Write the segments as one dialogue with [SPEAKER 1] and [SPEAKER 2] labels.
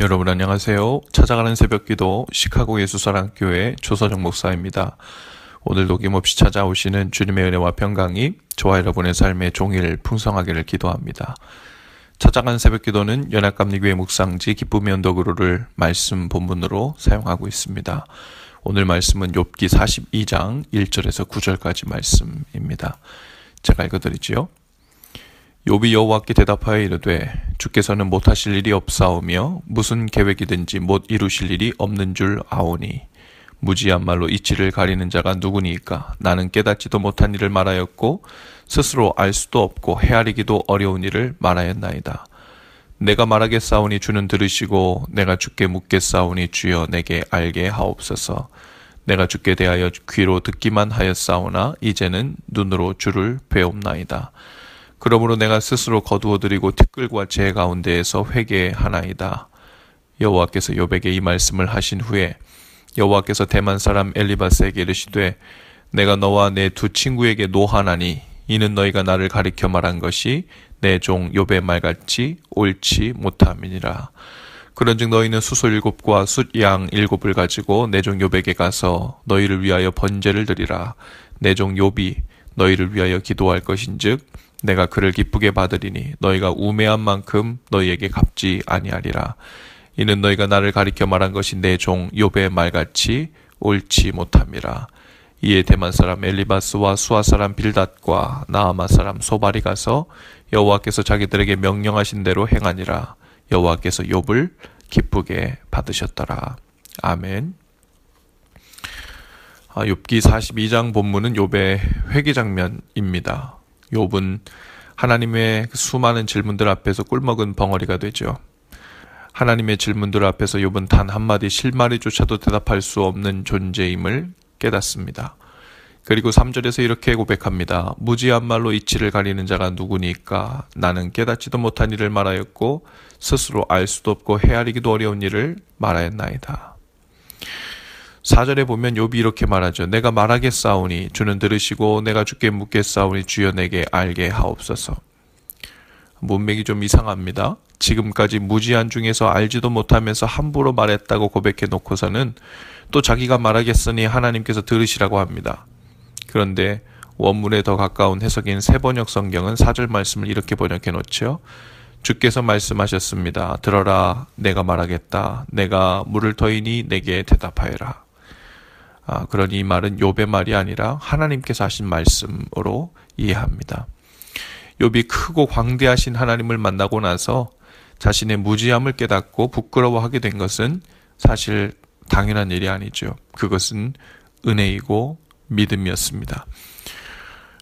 [SPEAKER 1] 여러분 안녕하세요. 찾아가는 새벽기도 시카고 예수사랑교회 조서정 목사입니다. 오늘도 김없이 찾아오시는 주님의 은혜와 평강이 저와 여러분의 삶의 종일 풍성하기를 기도합니다. 찾아가는 새벽기도는 연합감리교회 묵상지 기쁨의 언덕으로를 말씀 본문으로 사용하고 있습니다. 오늘 말씀은 욥기 42장 1절에서 9절까지 말씀입니다. 제가 읽어드리지요. 욥이 여호와께 대답하여 이르되 주께서는 못하실 일이 없사오며 무슨 계획이든지 못 이루실 일이 없는 줄 아오니 무지한 말로 이치를 가리는 자가 누구니이까. 나는 깨닫지도 못한 일을 말하였고 스스로 알 수도 없고 헤아리기도 어려운 일을 말하였나이다. 내가 말하겠사오니 주는 들으시고 내가 주께 묻겠사오니 주여 내게 알게 하옵소서. 내가 주께 대하여 귀로 듣기만 하였사오나 이제는 눈으로 주를 배옵나이다. 그러므로 내가 스스로 거두어드리고 티끌과 재 가운데에서 회개하나이다. 여호와께서 욥에게 이 말씀을 하신 후에 여호와께서 대만 사람 엘리바스에게 이르시되 내가 너와 내 두 친구에게 노하나니 이는 너희가 나를 가리켜 말한 것이 내 종 욥의 말같이 옳지 못함이니라. 그런즉 너희는 수소 7과 숫양 7을 가지고 내 종 욥에게 가서 너희를 위하여 번제를 드리라. 내 종 욥이 너희를 위하여 기도할 것인즉 내가 그를 기쁘게 받으리니 너희가 우매한 만큼 너희에게 갚지 아니하리라. 이는 너희가 나를 가리켜 말한 것이 내 종 욥의 말같이 옳지 못함이라. 이에 대만 사람 엘리바스와 수아 사람 빌닷과 나아마 사람 소발이 가서 여호와께서 자기들에게 명령하신 대로 행하니라. 여호와께서 욥을 기쁘게 받으셨더라. 아멘. 욥기 42장 본문은 욥의 회개 장면입니다. 욥은 하나님의 수많은 질문들 앞에서 꿀먹은 벙어리가 되죠. 하나님의 질문들 앞에서 욥은 단 한마디 실마리조차도 대답할 수 없는 존재임을 깨닫습니다. 그리고 3절에서 이렇게 고백합니다. 무지한 말로 이치를 가리는 자가 누구니까. 나는 깨닫지도 못한 일을 말하였고 스스로 알 수도 없고 헤아리기도 어려운 일을 말하였나이다. 4절에 보면 욥이 이렇게 말하죠. 내가 말하겠사오니 주는 들으시고 내가 주께 묻겠사오니 주여 내게 알게 하옵소서. 문맥이 좀 이상합니다. 지금까지 무지한 중에서 알지도 못하면서 함부로 말했다고 고백해 놓고서는 또 자기가 말하겠으니 하나님께서 들으시라고 합니다. 그런데 원문에 더 가까운 해석인 새번역 성경은 4절 말씀을 이렇게 번역해 놓죠. 주께서 말씀하셨습니다. 들어라, 내가 말하겠다. 내가 물을 터이니 내게 대답하여라. 그러니 이 말은 욥의 말이 아니라 하나님께서 하신 말씀으로 이해합니다. 욥이 크고 광대하신 하나님을 만나고 나서 자신의 무지함을 깨닫고 부끄러워하게 된 것은 사실 당연한 일이 아니죠. 그것은 은혜이고 믿음이었습니다.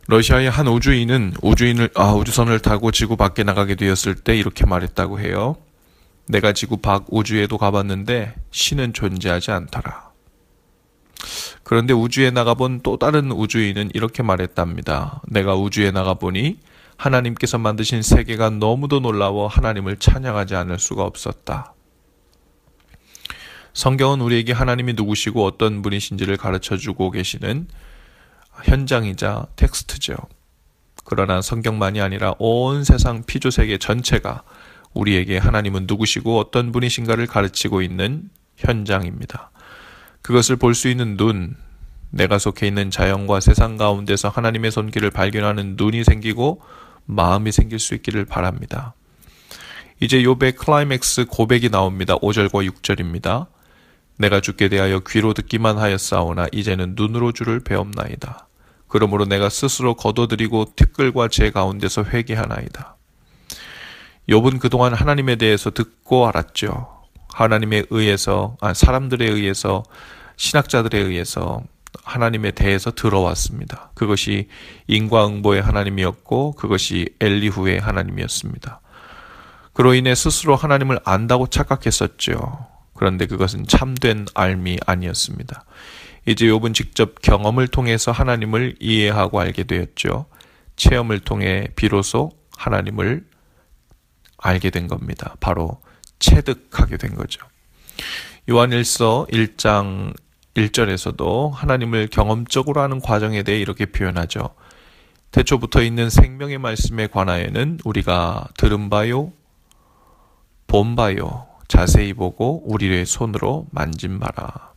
[SPEAKER 1] 러시아의 한 우주인은 우주선을 타고 지구 밖에 나가게 되었을 때 이렇게 말했다고 해요. 내가 지구 밖 우주에도 가봤는데 신은 존재하지 않더라. 그런데 우주에 나가본 또 다른 우주인은 이렇게 말했답니다. 내가 우주에 나가보니 하나님께서 만드신 세계가 너무도 놀라워 하나님을 찬양하지 않을 수가 없었다. 성경은 우리에게 하나님이 누구시고 어떤 분이신지를 가르쳐주고 계시는 현장이자 텍스트죠. 그러나 성경만이 아니라 온 세상 피조세계 전체가 우리에게 하나님은 누구시고 어떤 분이신가를 가르치고 있는 현장입니다. 그것을 볼 수 있는 눈, 내가 속해 있는 자연과 세상 가운데서 하나님의 손길을 발견하는 눈이 생기고 마음이 생길 수 있기를 바랍니다. 이제 욥의 클라이맥스 고백이 나옵니다. 5절과 6절입니다. 내가 주께 대하여 귀로 듣기만 하였사오나 이제는 눈으로 주를 배옵나이다. 그러므로 내가 스스로 거둬들이고 티끌과 재 가운데서 회개하나이다. 욥은 그동안 하나님에 대해서 듣고 알았죠. 하나님에 의해서, 사람들에 의해서, 신학자들에 의해서 하나님에 대해서 들어왔습니다. 그것이 인과응보의 하나님이었고 그것이 엘리후의 하나님이었습니다. 그로 인해 스스로 하나님을 안다고 착각했었죠. 그런데 그것은 참된 알미 아니었습니다. 이제 욥은 직접 경험을 통해서 하나님을 이해하고 알게 되었죠. 체험을 통해 비로소 하나님을 알게 된 겁니다. 바로 체득하게 된 거죠. 요한일서 1장 1절에서도 하나님을 경험적으로 하는 과정에 대해 이렇게 표현하죠. 태초부터 있는 생명의 말씀에 관하여는 우리가 들은 바요, 본 바요, 자세히 보고 우리의 손으로 만진 바라.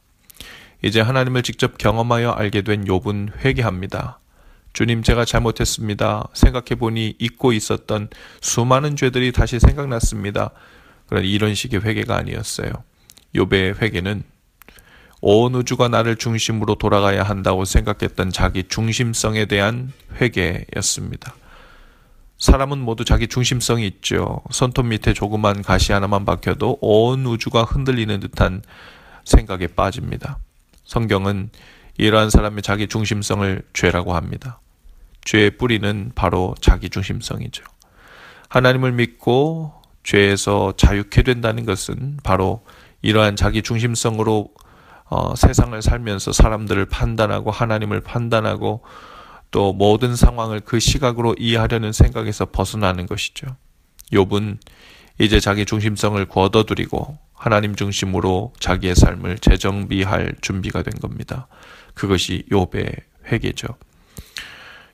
[SPEAKER 1] 이제 하나님을 직접 경험하여 알게 된 욥은 회개합니다. 주님, 제가 잘못했습니다. 생각해보니 잊고 있었던 수많은 죄들이 다시 생각났습니다. 그런데 이런 식의 회개가 아니었어요. 욥의 회개는 온 우주가 나를 중심으로 돌아가야 한다고 생각했던 자기 중심성에 대한 회개였습니다. 사람은 모두 자기 중심성이 있죠. 손톱 밑에 조그만 가시 하나만 박혀도 온 우주가 흔들리는 듯한 생각에 빠집니다. 성경은 이러한 사람의 자기 중심성을 죄라고 합니다. 죄의 뿌리는 바로 자기 중심성이죠. 하나님을 믿고 죄에서 자유케 된다는 것은 바로 이러한 자기 중심성으로 세상을 살면서 사람들을 판단하고 하나님을 판단하고 또 모든 상황을 그 시각으로 이해하려는 생각에서 벗어나는 것이죠. 욥은 이제 자기 중심성을 거둬들이고 하나님 중심으로 자기의 삶을 재정비할 준비가 된 겁니다. 그것이 욥의 회개죠.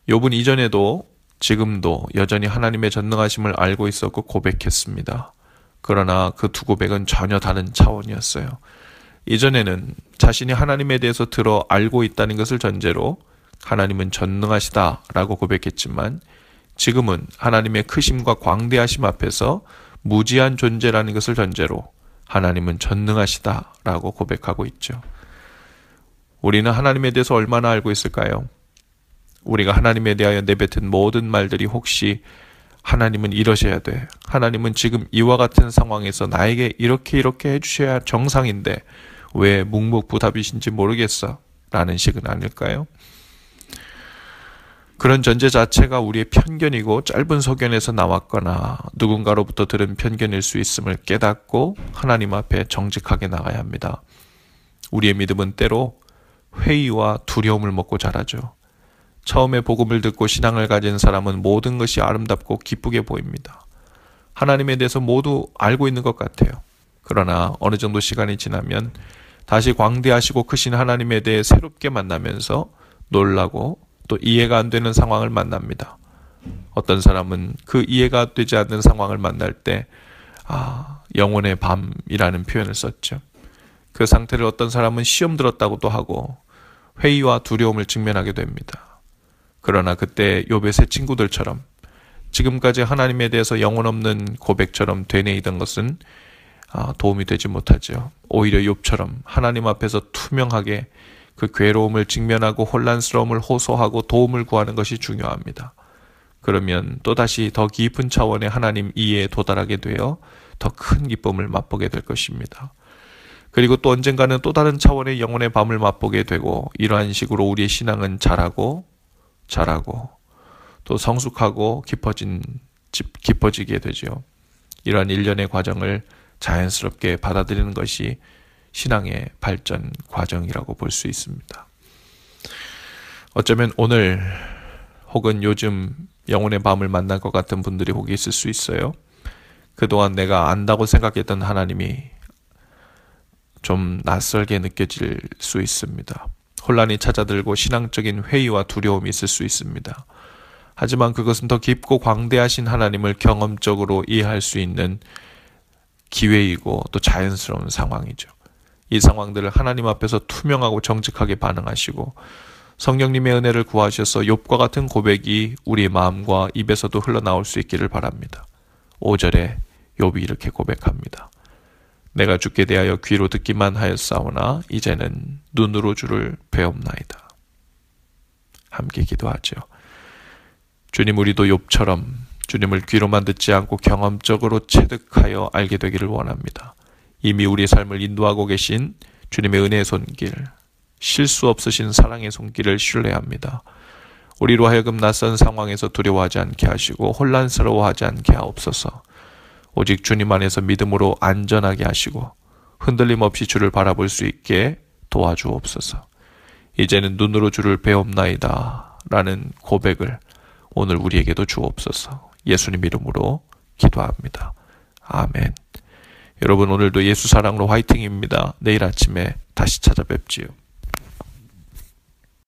[SPEAKER 1] 욥은 이전에도 지금도 여전히 하나님의 전능하심을 알고 있었고 고백했습니다. 그러나 그 두 고백은 전혀 다른 차원이었어요. 이전에는 자신이 하나님에 대해서 들어 알고 있다는 것을 전제로 하나님은 전능하시다라고 고백했지만 지금은 하나님의 크심과 광대하심 앞에서 무지한 존재라는 것을 전제로 하나님은 전능하시다라고 고백하고 있죠. 우리는 하나님에 대해서 얼마나 알고 있을까요? 우리가 하나님에 대하여 내뱉은 모든 말들이 혹시 하나님은 이러셔야 돼. 하나님은 지금 이와 같은 상황에서 나에게 이렇게 해주셔야 정상인데 왜 묵묵부답이신지 모르겠어. 라는 식은 아닐까요? 그런 전제 자체가 우리의 편견이고 짧은 소견에서 나왔거나 누군가로부터 들은 편견일 수 있음을 깨닫고 하나님 앞에 정직하게 나가야 합니다. 우리의 믿음은 때로 회의와 두려움을 먹고 자라죠. 처음에 복음을 듣고 신앙을 가진 사람은 모든 것이 아름답고 기쁘게 보입니다. 하나님에 대해서 모두 알고 있는 것 같아요. 그러나 어느 정도 시간이 지나면 다시 광대하시고 크신 하나님에 대해 새롭게 만나면서 놀라고 또 이해가 안 되는 상황을 만납니다. 어떤 사람은 그 이해가 되지 않는 상황을 만날 때 영혼의 밤이라는 표현을 썼죠. 그 상태를 어떤 사람은 시험 들었다고도 하고 회의와 두려움을 직면하게 됩니다. 그러나 그때 욥의 세 친구들처럼 지금까지 하나님에 대해서 영혼 없는 고백처럼 되뇌이던 것은 도움이 되지 못하죠. 오히려 욥처럼 하나님 앞에서 투명하게 그 괴로움을 직면하고 혼란스러움을 호소하고 도움을 구하는 것이 중요합니다. 그러면 또다시 더 깊은 차원의 하나님 이해에 도달하게 되어 더 큰 기쁨을 맛보게 될 것입니다. 그리고 또 언젠가는 또 다른 차원의 영혼의 밤을 맛보게 되고 이러한 식으로 우리의 신앙은 자라고 또 성숙하고 깊어지게 되죠. 이러한 일련의 과정을 자연스럽게 받아들이는 것이 신앙의 발전 과정이라고 볼 수 있습니다. 어쩌면 오늘 혹은 요즘 영혼의 밤을 만날 것 같은 분들이 혹 있을 수 있어요. 그동안 내가 안다고 생각했던 하나님이 좀 낯설게 느껴질 수 있습니다. 혼란이 찾아들고 신앙적인 회의와 두려움이 있을 수 있습니다. 하지만 그것은 더 깊고 광대하신 하나님을 경험적으로 이해할 수 있는 기회이고 또 자연스러운 상황이죠. 이 상황들을 하나님 앞에서 투명하고 정직하게 반응하시고 성령님의 은혜를 구하셔서 욥과 같은 고백이 우리의 마음과 입에서도 흘러나올 수 있기를 바랍니다. 5절에 욥이 이렇게 고백합니다. 내가 주께 대하여 귀로 듣기만 하였사오나 이제는 눈으로 주를 배옵나이다. 함께 기도하죠. 주님, 우리도 욥처럼 주님을 귀로만 듣지 않고 경험적으로 체득하여 알게 되기를 원합니다. 이미 우리의 삶을 인도하고 계신 주님의 은혜의 손길, 실수 없으신 사랑의 손길을 신뢰합니다. 우리로 하여금 낯선 상황에서 두려워하지 않게 하시고 혼란스러워하지 않게 하옵소서. 오직 주님 안에서 믿음으로 안전하게 하시고 흔들림 없이 주를 바라볼 수 있게 도와주옵소서. 이제는 눈으로 주를 배옵나이다 라는 고백을 오늘 우리에게도 주옵소서. 예수님 이름으로 기도합니다. 아멘. 여러분, 오늘도 예수 사랑으로 화이팅입니다. 내일 아침에 다시 찾아뵙지요.